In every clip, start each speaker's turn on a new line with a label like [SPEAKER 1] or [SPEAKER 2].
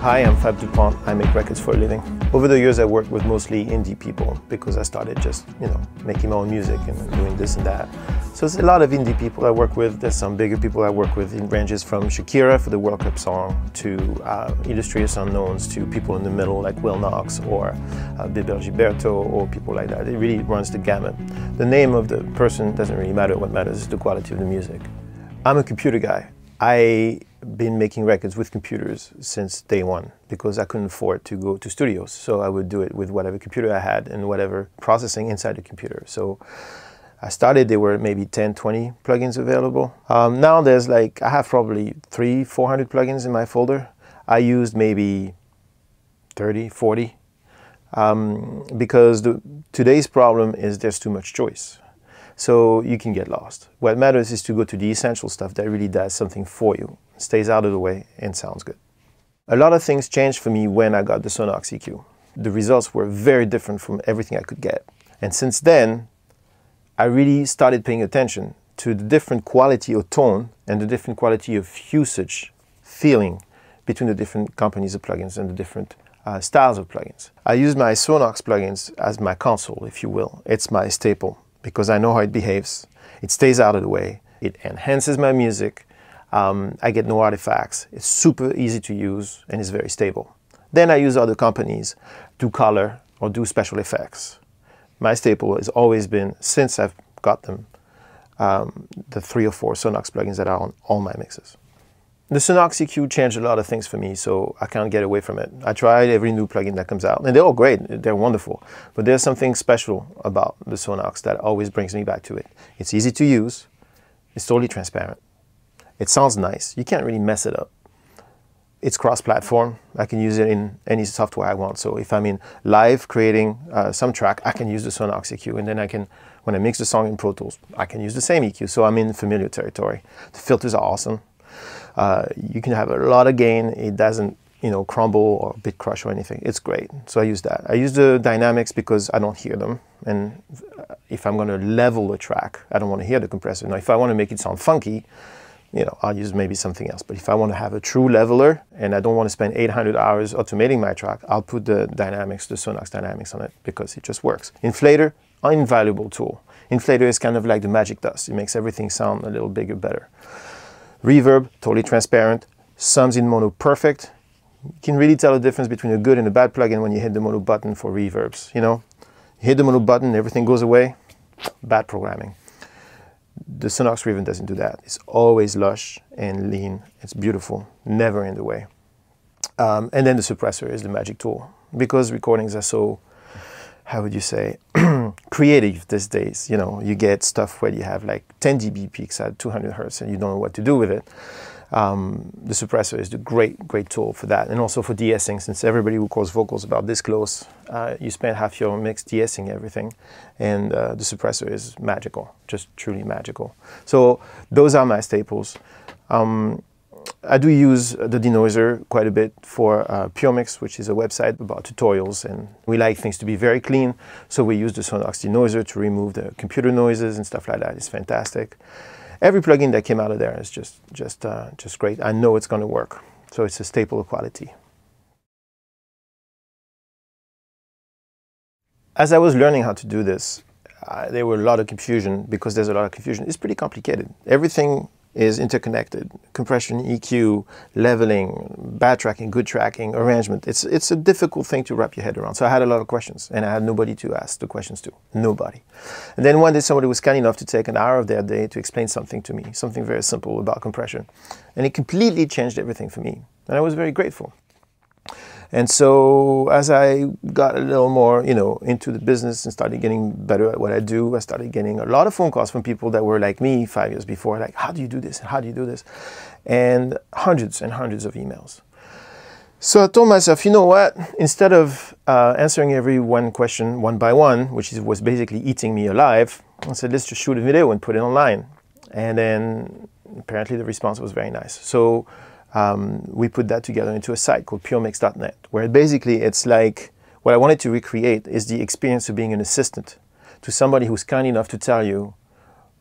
[SPEAKER 1] Hi, I'm FabDupont. I make records for a living. Over the years, I worked with mostly indie people because I started just, making my own music and doing this and that. So there's a lot of indie people I work with. There's some bigger people I work with. It ranges from Shakira for the World Cup song to illustrious unknowns to people in the middle like Will Knox or Bebel Gilberto or people like that. It really runs the gamut. The name of the person doesn't really matter. What matters is the quality of the music. I'm a computer guy. I've been making records with computers since day one because I couldn't afford to go to studios. So I would do it with whatever computer I had and whatever processing inside the computer. So I started, there were maybe 10, 20 plugins available. Now there's I have probably 300-400 plugins in my folder. I used maybe 30, 40 because today's problem is there's too much choice. So you can get lost. What matters is to go to the essential stuff that really does something for you, stays out of the way, and sounds good. A lot of things changed for me when I got the Sonnox EQ. The results were very different from everything I could get. And since then, I really started paying attention to the different quality of tone and the different quality of usage, feeling between the different companies of plugins and the different styles of plugins. I use my Sonnox plugins as my console, if you will. It's my staple, because I know how it behaves. It stays out of the way. It enhances my music. I get no artifacts. It's super easy to use and it's very stable. Then I use other companies to color or do special effects. My staple has always been, since I've got them, the 3 or 4 Sonnox plugins that are on all my mixes. The Sonnox EQ changed a lot of things for me, so I can't get away from it. I tried every new plugin that comes out, and they're all great, they're wonderful. But there's something special about the Sonnox that always brings me back to it. It's easy to use, it's totally transparent, it sounds nice, you can't really mess it up. It's cross-platform, I can use it in any software I want. So if I'm in live creating some track, I can use the Sonnox EQ, and then I can, when I mix the song in Pro Tools, I can use the same EQ, so I'm in familiar territory. The filters are awesome. You can have a lot of gain. It doesn't, crumble or bit crush or anything. It's great. So I use that. I use the dynamics because I don't hear them. And if I'm going to level a track, I don't want to hear the compressor. Now, if I want to make it sound funky, I'll use maybe something else. But if I want to have a true leveler and I don't want to spend 800 hours automating my track, I'll put the dynamics, the Sonnox dynamics on it because it just works. Inflator, invaluable tool. Inflator is kind of like the magic dust. It makes everything sound a little bigger, better. Reverb, totally transparent. Sums in mono, perfect. You can really tell the difference between a good and a bad plugin when you hit the mono button for reverbs. You hit the mono button, everything goes away. Bad programming. The Sonnox Reverb doesn't do that. It's always lush and lean. It's beautiful, never in the way. And then the suppressor is the magic tool because recordings are so, how would you say, creative these days. You get stuff where you have like 10 dB peaks at 200 Hertz and you don't know what to do with it. The suppressor is the great tool for that, and also for de-essing, since everybody records vocals about this close. You spend half your mix de-essing everything, and the suppressor is magical, just truly magical. So those are my staples. I do use the denoiser quite a bit for PureMix, which is a website about tutorials, and we like things to be very clean, so we use the Sonnox denoiser to remove the computer noises and stuff like that. It's fantastic. Every plugin that came out of there is just great. I know it's going to work, so it's a staple of quality. As I was learning how to do this, there were a lot of confusion because there's a lot of confusion. It's pretty complicated. Everything is interconnected. Compression, EQ, leveling, bad tracking, good tracking, arrangement. It's a difficult thing to wrap your head around. So I had a lot of questions and I had nobody to ask the questions to. Nobody. And then one day somebody was kind enough to take an hour of their day to explain something to me, something very simple about compression. And it completely changed everything for me. And I was very grateful. And so as I got a little more, into the business and started getting better at what I do, I started getting a lot of phone calls from people that were like me 5 years before, like, how do you do this? How do you do this? And hundreds and hundreds of emails. So I told myself, you know what? Instead of answering every one question one by one, which was basically eating me alive, I said, let's just shoot a video and put it online. And then apparently the response was very nice. So we put that together into a site called puremix.net, where basically it's like, what I wanted to recreate is the experience of being an assistant to somebody who's kind enough to tell you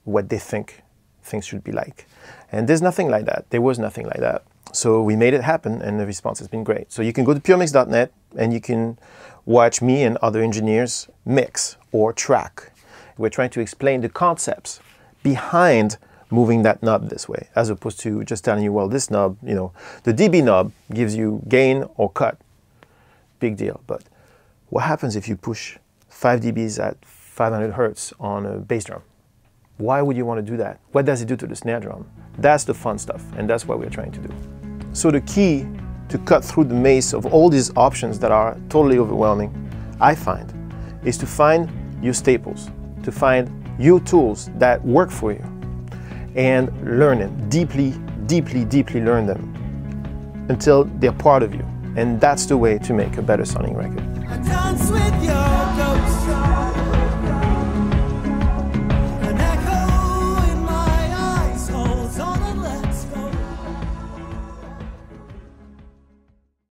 [SPEAKER 1] what they think things should be like. And there's nothing like that. There was nothing like that. So we made it happen, and the response has been great. So you can go to puremix.net and you can watch me and other engineers mix or track. We're trying to explain the concepts behind moving that knob this way, as opposed to just telling you, well, this knob, you know, the dB knob gives you gain or cut. Big deal. But what happens if you push 5 dBs at 500 hertz on a bass drum? Why would you want to do that? What does it do to the snare drum? That's the fun stuff, and that's what we're trying to do. So the key to cut through the maze of all these options that are totally overwhelming, I find, is to find your staples, to find your tools that work for you, and learn them, deeply, deeply, deeply learn them until they're part of you. And that's the way to make a better sounding record.